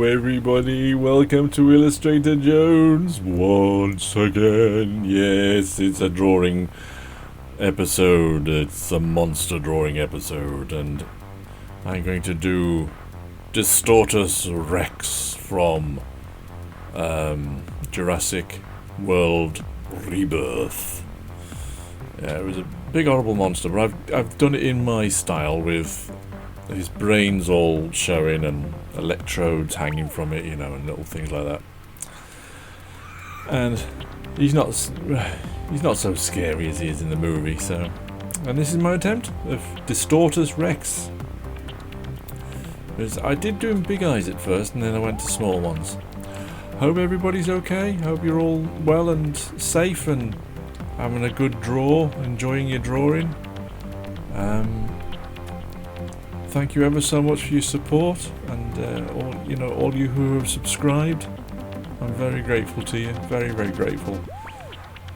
everybody, welcome to Illustrator Jones once again. Yes, it's a drawing episode, it's a monster drawing episode, and I'm going to do DISTORTUS REX from Jurassic World Rebirth. Yeah, it was a big horrible monster, but I've done it in my style with his brains all showing and electrodes hanging from it, you know, and little things like that. And he's not so scary as he is in the movie. So, and this is my attempt of DISTORTUS REX. Because I did do him big eyes at first, and then I went to small ones. Hope everybody's okay. Hope you're all well and safe and having a good draw, enjoying your drawing. Thank you ever so much for your support, and all you who have subscribed. I'm very grateful to you, very, very grateful,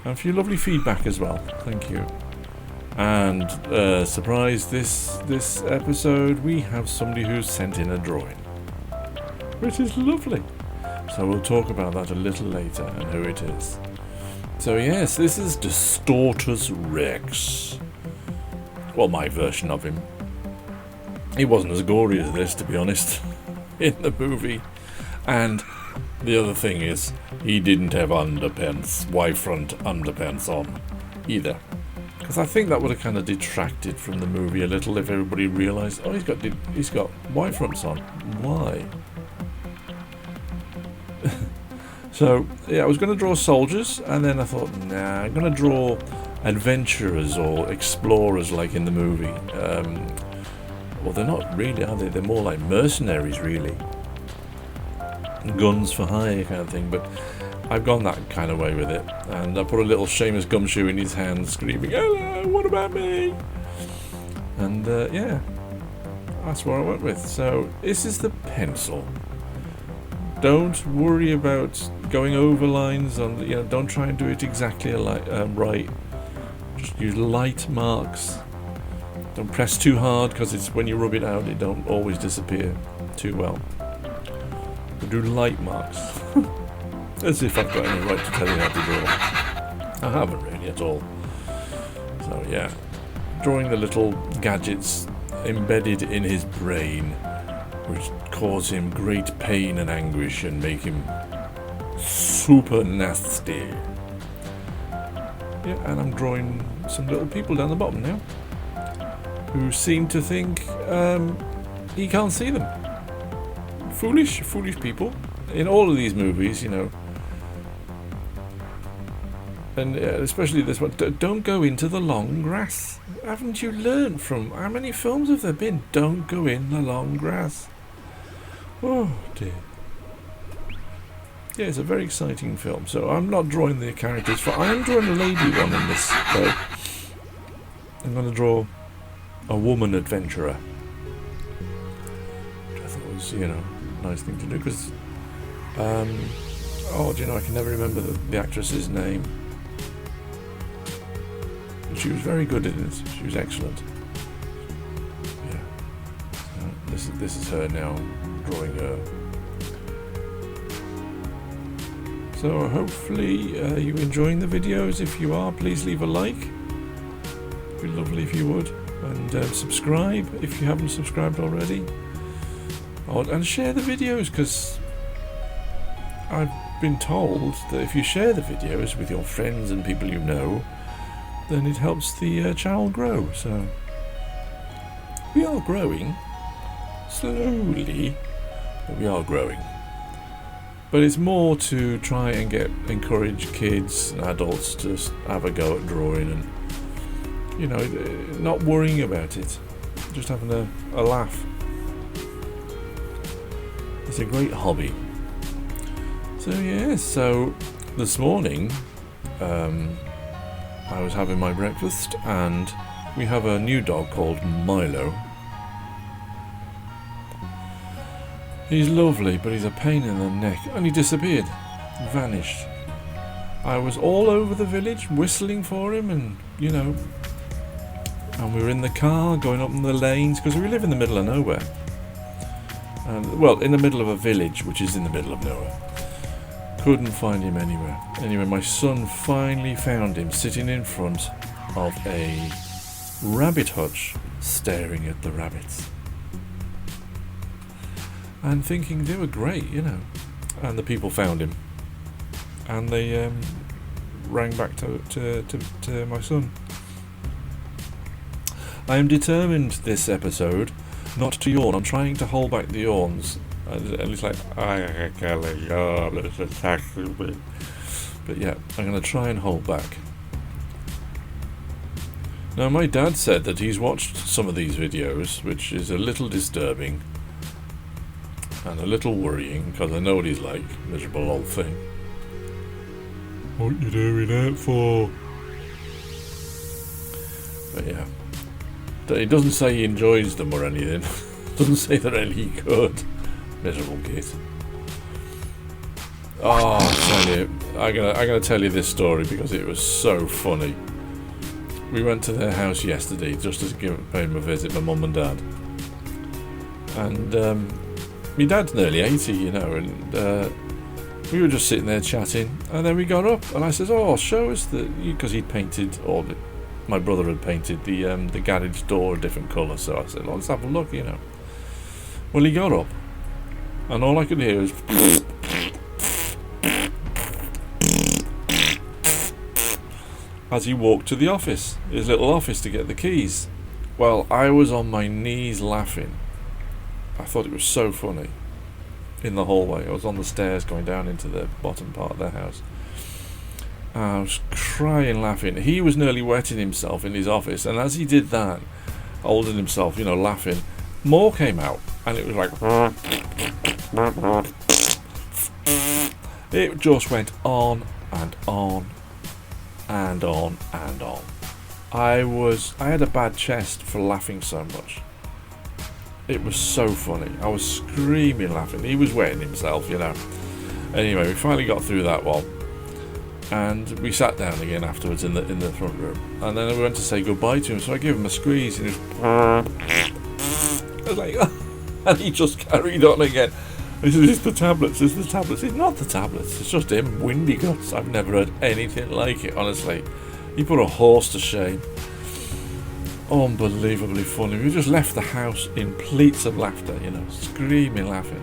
and for your lovely feedback as well. Thank you. And surprise, this episode we have somebody who's sent in a drawing, which is lovely. So we'll talk about that a little later and who it is. So yes, this is DISTORTUS REX. Well, my version of him. He wasn't as gory as this, to be honest, in the movie. And the other thing is, he didn't have underpants, Y-front underpants on, either. Because I think that would have kind of detracted from the movie a little if everybody realised, oh, he's got Y-fronts on. Why? So, yeah, I was going to draw soldiers, and then I thought, nah, I'm going to draw adventurers or explorers like in the movie. Well, they're not really, are they? They're more like mercenaries, really. Guns for hire kind of thing, but I've gone that kind of way with it. And I put a little Seamus Gumshoe in his hand, screaming, hello, what about me? And, yeah, that's what I went with. So, this is the pencil. Don't worry about going over lines on, don't try and do it exactly right. Just use light marks. Don't press too hard, because it's when you rub it out, it don't always disappear too well. But do light marks. As if I've got any right to tell you how to draw. I haven't really at all. So yeah, drawing the little gadgets embedded in his brain, which cause him great pain and anguish and make him super nasty. Yeah, and I'm drawing some little people down the bottom now, who seem to think he can't see them. Foolish people. In all of these movies, and especially this one, don't go into the long grass. Haven't you learned from, how many films have there been? Don't go in the long grass. Oh dear. Yeah, it's a very exciting film. So I'm not drawing the characters I am drawing a lady one in this, though. I'm going to draw a woman adventurer, which I thought was, a nice thing to do, because I can never remember the actress's name, but she was very good in it. She was excellent. Yeah. So this is her now, drawing her. So hopefully you're enjoying the videos. If you are, please leave a like. It'd be lovely if you would. And subscribe if you haven't subscribed already. And share the videos, because I've been told that if you share the videos with your friends and people you know, then it helps the channel grow. So we are growing slowly, but we are growing. But it's more to try and encourage kids and adults to have a go at drawing and not worrying about it, just having a laugh. It's a great hobby. So yeah, so this morning I was having my breakfast, and we have a new dog called Milo. He's lovely, but he's a pain in the neck, and he disappeared, vanished. I was all over the village whistling for him, and and we were in the car going up in the lanes, because we live in the middle of nowhere. And, well, in the middle of a village, which is in the middle of nowhere. Couldn't find him anywhere. Anyway, my son finally found him sitting in front of a rabbit hutch, staring at the rabbits. And thinking they were great, you know. And the people found him. And they rang back to my son. I am determined this episode not to yawn. I'm trying to hold back the yawns. And it's like, I can't yawn. But yeah, I'm going to try and hold back. Now, my dad said that he's watched some of these videos, which is a little disturbing and a little worrying, because I know what he's like, miserable old thing. What you doing that for? But yeah, he doesn't say he enjoys them or anything. Doesn't say they're any good. Miserable kid. Oh, I tell you, I'm gonna tell you this story because it was so funny. We went to their house yesterday just to pay them a visit, my mum and dad. And my dad's nearly 80, you know, and we were just sitting there chatting, and then we got up, and I said, "Oh, show us because he'd painted, or my brother had painted the garage door a different colour." So I said, "Oh, let's have a look," you know. Well, he got up, and all I could hear was as he walked to the office, his little office, to get the keys. Well, I was on my knees laughing. I thought it was so funny. In the hallway, I was on the stairs going down into the bottom part of their house. I was crying laughing. He was nearly wetting himself in his office, and as he did that, holding himself, you know, laughing, more came out, and it was like it just went on and on and on and on. I had a bad chest for laughing so much. It was so funny. I was screaming laughing. He was wetting himself, you know. Anyway, we finally got through that one, and we sat down again afterwards in the front room. And then we went to say goodbye to him, so I gave him a squeeze, and he was like, and he just carried on again. He said, "It's the tablets. It's the tablets." It's not the tablets. It's just him, windy guts. I've never heard anything like it, honestly. He put a horse to shame. Unbelievably funny. We just left the house in pleats of laughter, you know, screaming, laughing.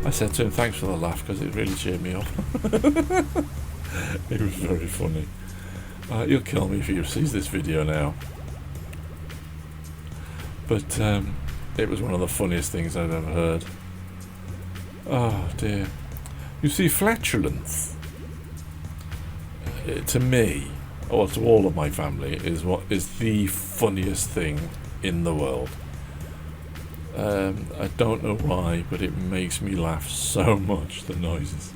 I said to him, "Thanks for the laugh, because it really cheered me up." It was very funny. He'll kill me if he sees this video now. But it was one of the funniest things I've ever heard. Oh dear. You see, flatulence, to me, or to all of my family, is what is the funniest thing in the world. I don't know why, but it makes me laugh so much, the noises.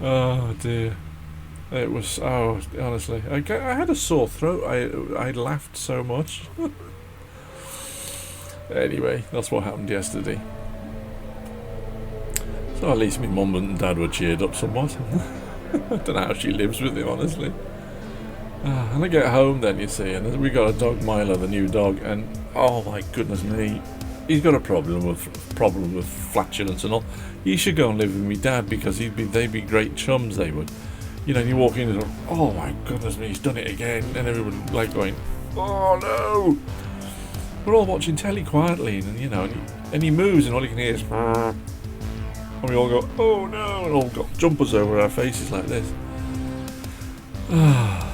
Oh dear. It was, oh, honestly, I had a sore throat. I laughed so much. Anyway, that's what happened yesterday. So at least my mum and dad were cheered up somewhat. I don't know how she lives with him, honestly. And I get home then, you see, and we got a dog, Milo, the new dog, and oh my goodness me, he's got a problem with flatulence and all. He should go and live with me dad, because they'd be great chums, they would. You know, and you walk in and go, "Oh my goodness me, he's done it again," and everyone like going, "Oh no!" We're all watching telly quietly, and you know, and he moves, and all you can hear is, and we all go, "Oh no!" and all got jumpers over our faces like this. Ah,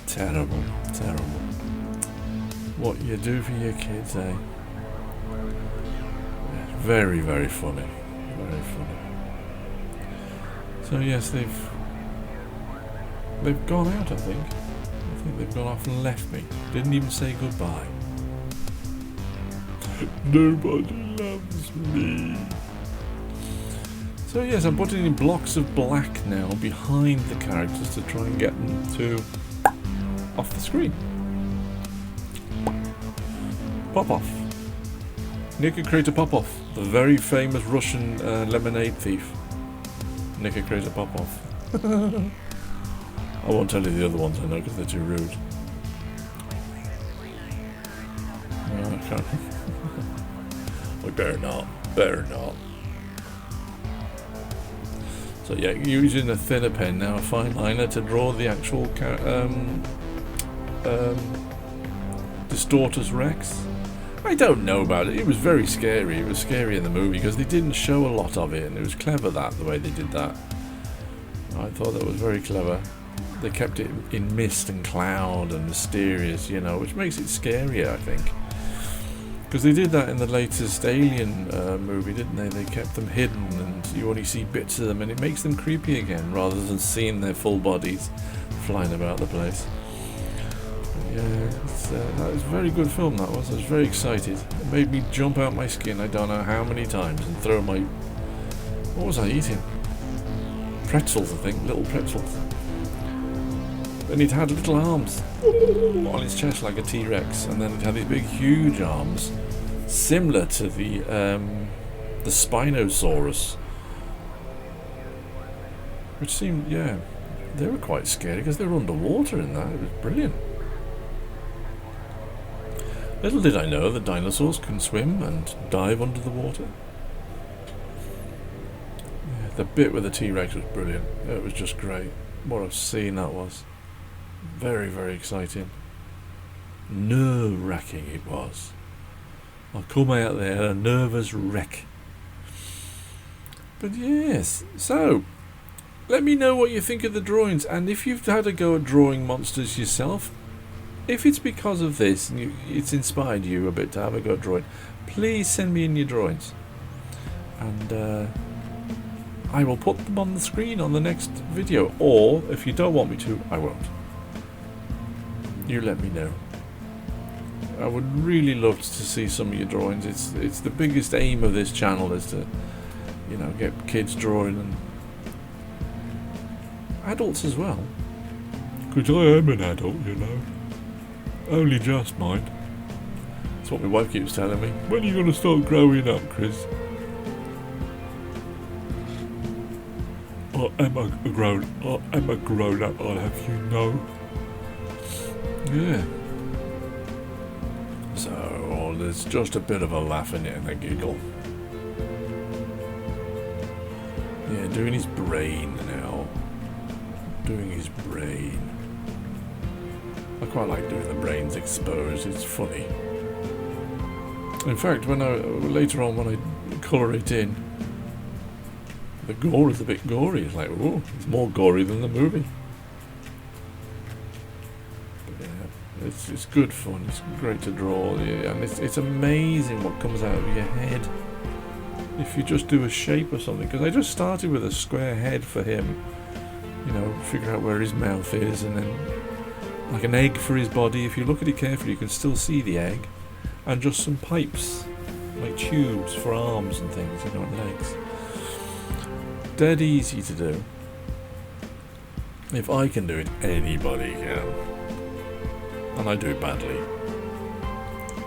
terrible, terrible. What you do for your kids, eh? Very, very funny, very funny. So yes, they've gone out. I think they've gone off and left me. Didn't even say goodbye. Nobody loves me. So yes, I'm putting in blocks of black now behind the characters to try and get them to off the screen. Popov. Nikita Popov, the very famous Russian lemonade thief. Nikita Popov. I won't tell you the other ones I know because they're too rude. Kind of. We better not. Better not. So yeah, using a thinner pen now, a fine liner, to draw the actual DISTORTUS REX. I don't know about it. It was very scary. It was scary in the movie because they didn't show a lot of it, and it was clever the way they did that. I thought that was very clever. They kept it in mist and cloud and mysterious, you know, which makes it scarier, I think. Because they did that in the latest Alien movie, didn't they? They kept them hidden and you only see bits of them, and it makes them creepy again rather than seeing their full bodies flying about the place. But yeah, that was a very good film, that was. I was very excited. It made me jump out my skin, I don't know how many times, and throw my... What was I eating? Pretzels, I think, little pretzels. And it had little arms on its chest like a T-Rex, and then it had these big, huge arms, similar to the Spinosaurus, which seemed, yeah, they were quite scary because they were underwater in that. It was brilliant. Little did I know that dinosaurs can swim and dive under the water. Yeah, the bit with the T-Rex was brilliant. It was just great. What a scene that was. Very, very exciting. Nerve-wracking it was. I come out there a nervous wreck. But yes, so let me know what you think of the drawings, and if you've had a go at drawing monsters yourself, if it's because of this and it's inspired you a bit to have a go at drawing, please send me in your drawings, and I will put them on the screen on the next video, or if you don't want me to, I won't. You let me know. I would really love to see some of your drawings. It's the biggest aim of this channel is to, you know, get kids drawing, and adults as well. Because I am an adult, you know. Only just, mind. That's what my wife keeps telling me. When are you going to start growing up, Chris? I am a grown up, I'll have you know. Yeah. So there's just a bit of a laugh in it and a giggle. Yeah, doing his brain now. Doing his brain. I quite like doing the brains exposed. It's funny. In fact, later on when I colour it in, the gore is a bit gory. It's like, oh, it's more gory than the movie. It's good fun. It's great to draw, yeah, and it's amazing what comes out of your head if you just do a shape or something. Because I just started with a square head for him, you know, figure out where his mouth is, and then like an egg for his body. If you look at it carefully, you can still see the egg, and just some pipes, like tubes for arms and things, you know, and legs. Dead easy to do. If I can do it, anybody can. And I do it badly.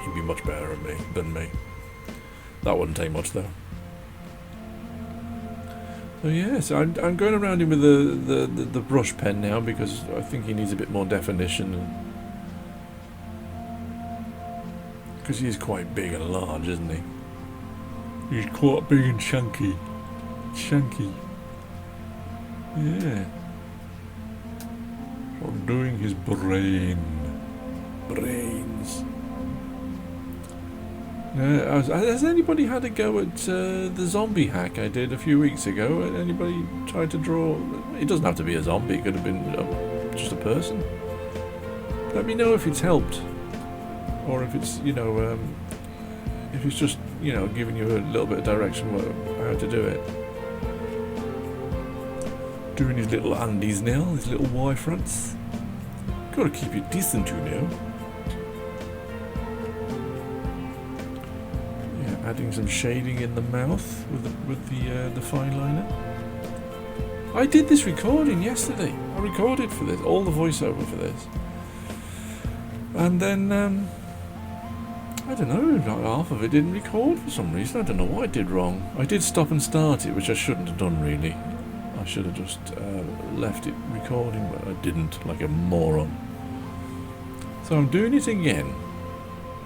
He'd be much better than me. That wouldn't take much though. So yes, I'm going around him with the brush pen now because I think he needs a bit more definition. Because he's quite big and large, isn't he? He's quite big and chunky. Chunky. Yeah. So I'm doing his brains. Has anybody had a go at the zombie hack I did a few weeks ago? Anybody tried to draw? It doesn't have to be a zombie. It could have been just a person. Let me know if it's helped, or if it's, you know, if it's just, you know, giving you a little bit of direction how to do it. Doing his little undies now, his little Y fronts. Gotta keep it decent, you know. Yeah, adding some shading in the mouth with the fine liner. I did this recording yesterday. I recorded for this, all the voiceover for this. And then, I don't know, like half of it didn't record for some reason. I don't know what I did wrong. I did stop and start it, which I shouldn't have done really. I should have just left it recording, but I didn't, like a moron. So I'm doing it again.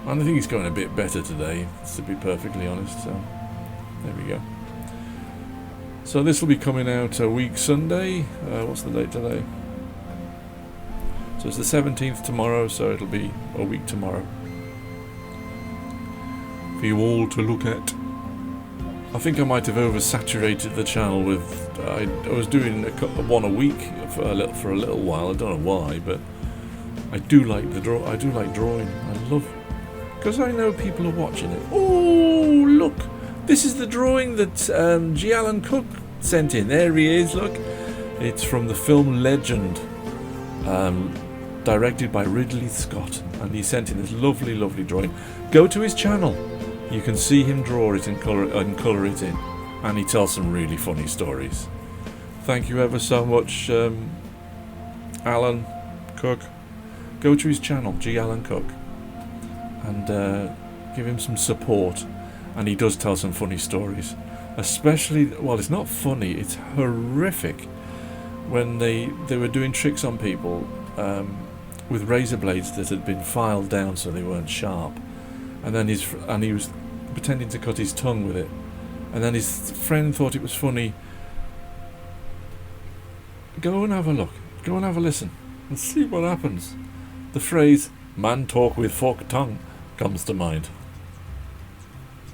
And I think it's going a bit better today, to be perfectly honest, so there we go. So this will be coming out a week Sunday. What's the date today? So it's the 17th tomorrow, so it'll be a week tomorrow for you all to look at. I think I might have oversaturated the channel with. I was doing one a week for a little while. I don't know why, but I do like I do like drawing. I love, because I know people are watching it. Oh, look! This is the drawing that G. Allen Cook sent in. There he is. Look, it's from the film Legend, directed by Ridley Scott, and he sent in this lovely, lovely drawing. Go to his channel. You can see him draw it and colour it in, and he tells some really funny stories. Thank you ever so much, Allen Cook. Go to his channel, G. Allen Cook, and give him some support. And he does tell some funny stories, especially, well, it's not funny, it's horrific, when they were doing tricks on people with razor blades that had been filed down so they weren't sharp, and then he was pretending to cut his tongue with it, and then his friend thought it was funny. Go and have a look, go and have a listen, and see what happens. The phrase, "man talk with forked tongue," comes to mind.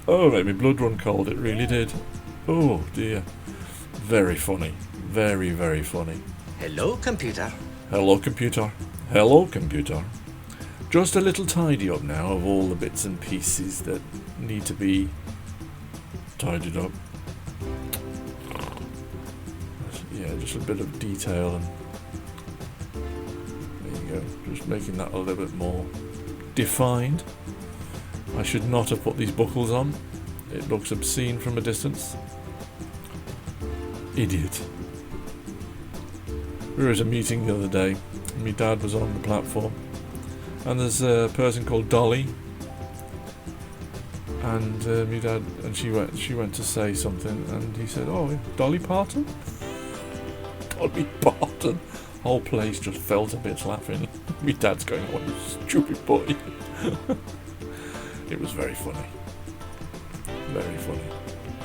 Oh, it made me blood run cold, it really did. Oh dear. Very funny. Very, very funny. Hello, computer. Hello, computer. Hello, computer. Just a little tidy up now of all the bits and pieces that need to be tidied up. Yeah, just a bit of detail, and there you go. Just making that a little bit more defined. I should not have put these buckles on. It looks obscene from a distance. Idiot. We were at a meeting the other day. My dad was on the platform, and there's a person called Dolly, and my dad, and she went to say something, and he said, "Oh, Dolly Parton." Dolly Parton. Whole place just fell to bits laughing. My dad's going, "Oh, you stupid boy." It was very funny. Very funny.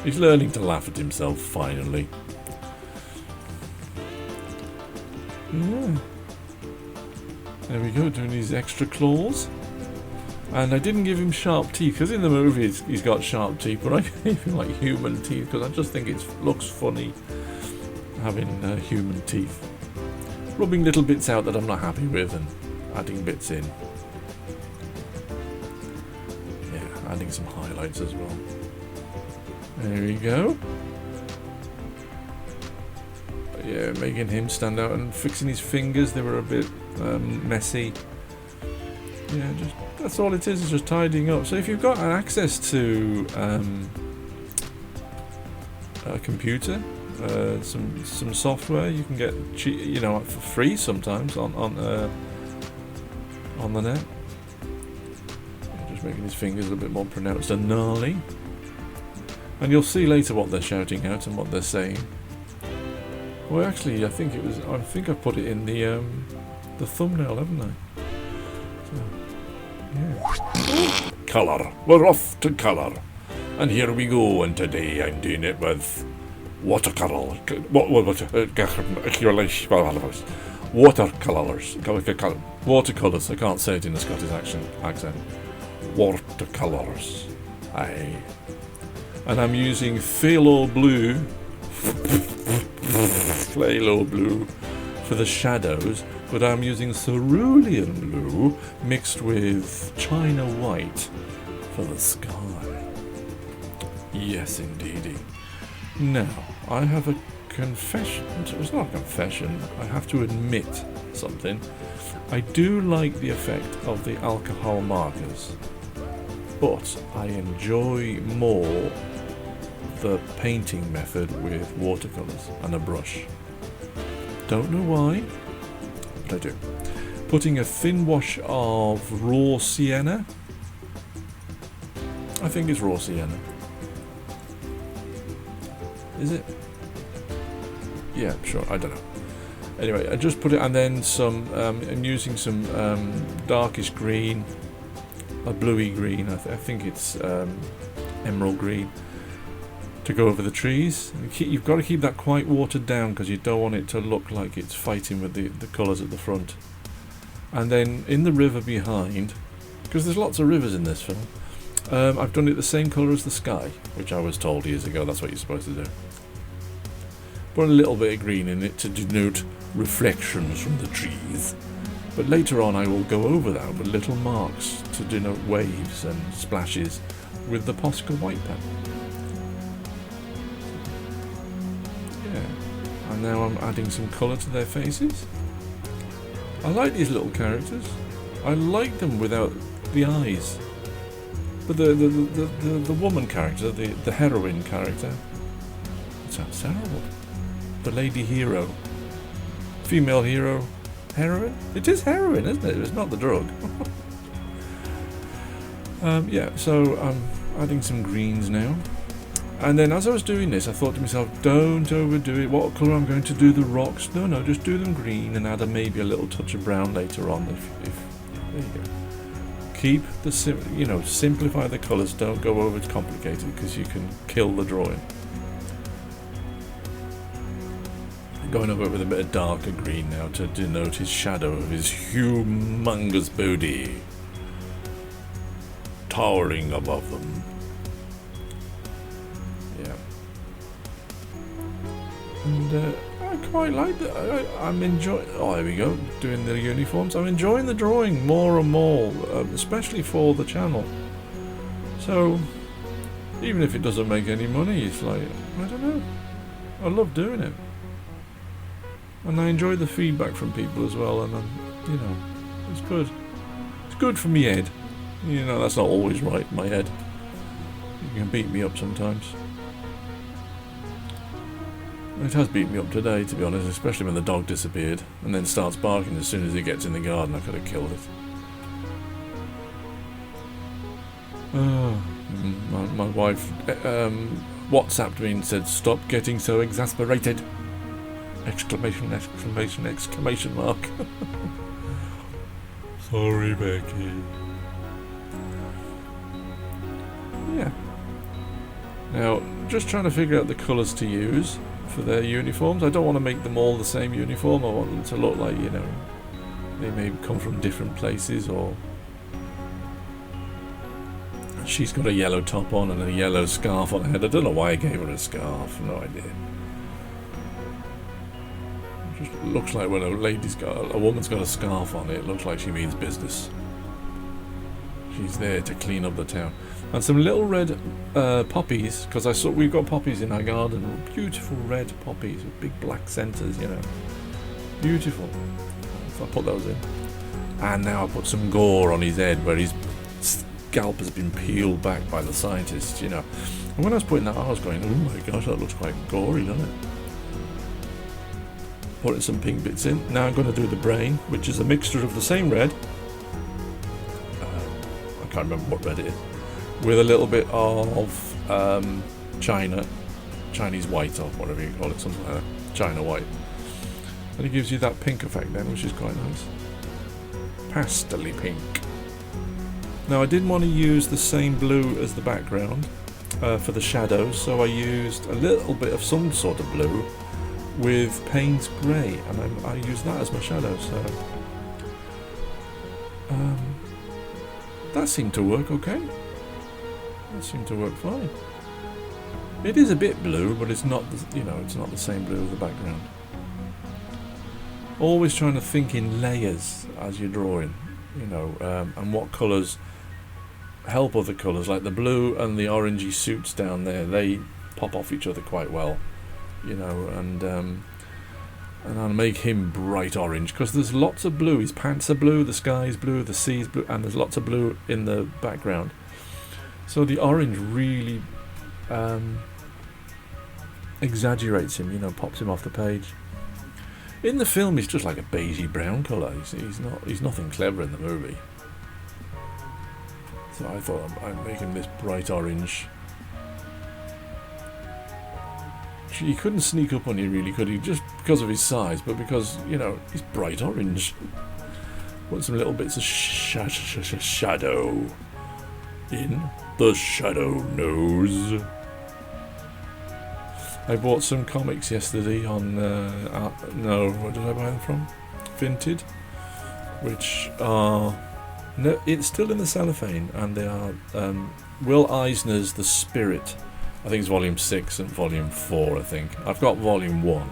He's learning to laugh at himself, finally. Yeah. There we go, doing his extra claws. And I didn't give him sharp teeth, because in the movie he's got sharp teeth, but I gave him like human teeth, because I just think it looks funny having human teeth. Rubbing little bits out that I'm not happy with, and adding bits in. Adding some highlights as well. There we go. But yeah, making him stand out and fixing his fingers. They were a bit messy. Yeah, just that's all it is just tidying up. So if you've got access to a computer, some software, you can get for free sometimes on the net. Making his fingers a little bit more pronounced and gnarly, and you'll see later what they're shouting out and what they're saying. Well, actually, I think I put it in the thumbnail, haven't I? So, yeah. Colour. We're off to colour, and here we go. And today I'm doing it with watercolor. Watercolors. I can't say it in a Scottish accent. Watercolors. Aye. And I'm using phthalo blue for the shadows, but I'm using cerulean blue mixed with china white for the sky. Yes, indeedy. Now, I have a confession. It's not a confession. I have to admit something. I do like the effect of the alcohol markers, but I enjoy more the painting method with watercolours and a brush. Don't know why, but I do. Putting a thin wash of raw sienna. I think it's raw sienna. Is it? Yeah, sure, I don't know. Anyway, I just put it, and then some, I'm using some darkish green a bluey green. I think it's emerald green, to go over the trees. You've got to keep that quite watered down because you don't want it to look like it's fighting with the colours at the front. And then in the river behind, because there's lots of rivers in this film, I've done it the same colour as the sky, which I was told years ago that's what you're supposed to do. Put a little bit of green in it to denote reflections from the trees. But later on I will go over that with little marks to denote waves and splashes with the Posca white pen. Yeah, and now I'm adding some colour to their faces. I like these little characters. I like them without the eyes. But the woman character, the heroine character, it sounds terrible. The lady hero, female hero, heroine? It is heroin, isn't it? It's not the drug. Yeah, so I'm adding some greens now. And then as I was doing this, I thought to myself, don't overdo it. What colour I'm going to do the rocks? No, just do them green and add maybe a little touch of brown later on. If there you go. Keep the simplify the colours. Don't go over complicated because you can kill the drawing. Going over it with a bit of darker green now to denote his shadow of his humongous body towering above them. Yeah, and I quite like that. I'm enjoying. Oh, there we go. Doing the uniforms. I'm enjoying the drawing more and more, especially for the channel. So even if it doesn't make any money, it's like, I don't know. I love doing it. And I enjoy the feedback from people as well, and it's good. It's good for me head. That's not always right, my head. You can beat me up sometimes. It has beat me up today, to be honest, especially when the dog disappeared, and then starts barking as soon as it gets in the garden. I could have killed it. My wife WhatsApped me and said, "Stop getting so exasperated!" Exclamation, exclamation, exclamation mark. Sorry, Becky. Yeah. Now, just trying to figure out the colours to use for their uniforms. I don't want to make them all the same uniform. I want them to look like, they may come from different places, or she's got a yellow top on and a yellow scarf on her head. I don't know why I gave her a scarf. No idea. Just looks like when a woman's got a scarf on, it looks like she means business. She's there to clean up the town. And some little red poppies, because we've got poppies in our garden, beautiful red poppies with big black centres, beautiful. So I put those in, and now I put some gore on his head where his scalp has been peeled back by the scientists, And when I was putting that on, I was going, oh my gosh, that looks quite gory, doesn't it? Putting some pink bits in. Now I'm going to do the brain, which is a mixture of the same red. I can't remember what red it is. With a little bit of Chinese white, or whatever you call it, something like that. China white. And it gives you that pink effect then, which is quite nice. Pastel-y pink. Now I didn't want to use the same blue as the background for the shadows, so I used a little bit of some sort of blue with Payne's grey, and I use that as my shadow, so that seemed to work okay. That seemed to work fine. It is a bit blue, but it's not it's not the same blue as the background. Always trying to think in layers as you're drawing, and what colours help other colours, like the blue and the orangey suits down there, they pop off each other quite well. And I'll make him bright orange because there's lots of blue. His pants are blue, the sky is blue, the sea is blue, and there's lots of blue in the background. So the orange really exaggerates him, pops him off the page. In the film, he's just like a beigey brown colour. He's nothing clever in the movie. So I thought I'd make him this bright orange. He couldn't sneak up on you really, could he? Just because of his size, but because, he's bright orange. Put some little bits of shadow. in the Shadow Knows. I bought some comics yesterday on, no, where did I buy them from? Vinted, which are, no, it's still in the cellophane, and they are Will Eisner's The Spirit. I think it's volume 6 and volume 4, I think. I've got volume 1.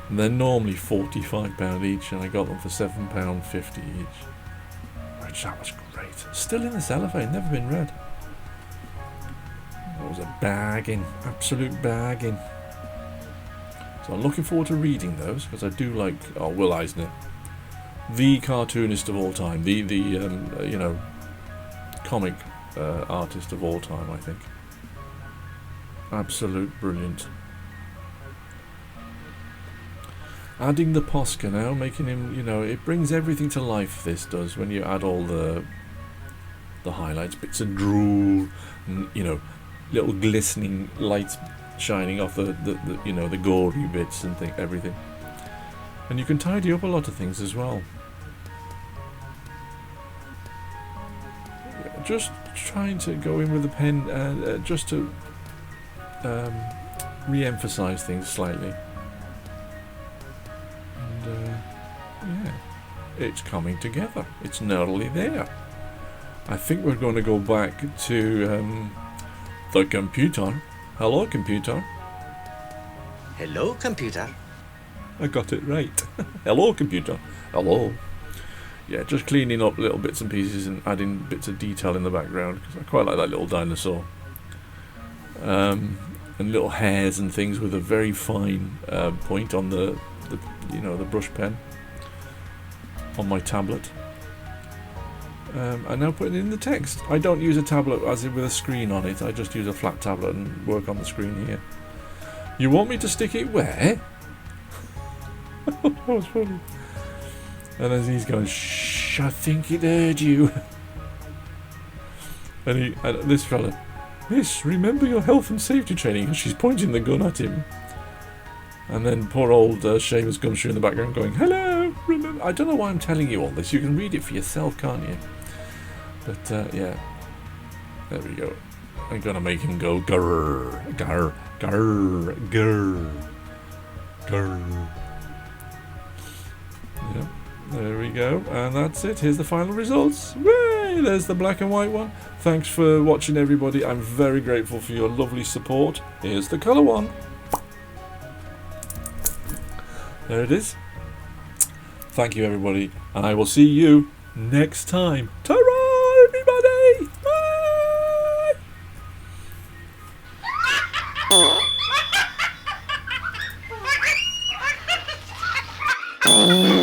And they're normally £45 each, and I got them for £7.50 each. Which, that was great. Still in the cellophane, never been read. That was a bargain, absolute bargain. So I'm looking forward to reading those, because I do like Will Eisner, the cartoonist of all time, the you know, comic artist of all time, I think. Absolute brilliant. Adding the Posca now, making him, you know, it brings everything to life, this does, when you add all the highlights, bits of drool, and, you know, little glistening lights shining off the you know, the gory bits and everything. And you can tidy up a lot of things as well. Just trying to go in with the pen just to re-emphasize things slightly. And yeah, it's coming together. It's nearly there. I think we're going to go back to the computer. Hello, computer. Hello, computer. I got it right. Hello, computer. Hello. Yeah, just cleaning up little bits and pieces and adding bits of detail in the background, because I quite like that little dinosaur. And little hairs and things with a very fine point on the you know, the brush pen on my tablet. I'm now putting in the text. I don't use a tablet as in with a screen on it. I just use a flat tablet and work on the screen here. You want me to stick it where? That was funny. And as he's going, shh, I think it heard you. And this fella, miss, remember your health and safety training. And she's pointing the gun at him. And then poor old Seamus Gumshoe in the background going, hello, remember. I don't know why I'm telling you all this. You can read it for yourself, can't you? But yeah, there we go. I'm gonna make him go grrr, grrr, grrr, grrr, grrr. Yeah. There we go, and that's it. Here's the final results. Way! There's the black and white one. Thanks for watching, everybody. I'm very grateful for your lovely support. Here's the colour one. There it is. Thank you, everybody, and I will see you next time. Ta-ra, everybody! Bye!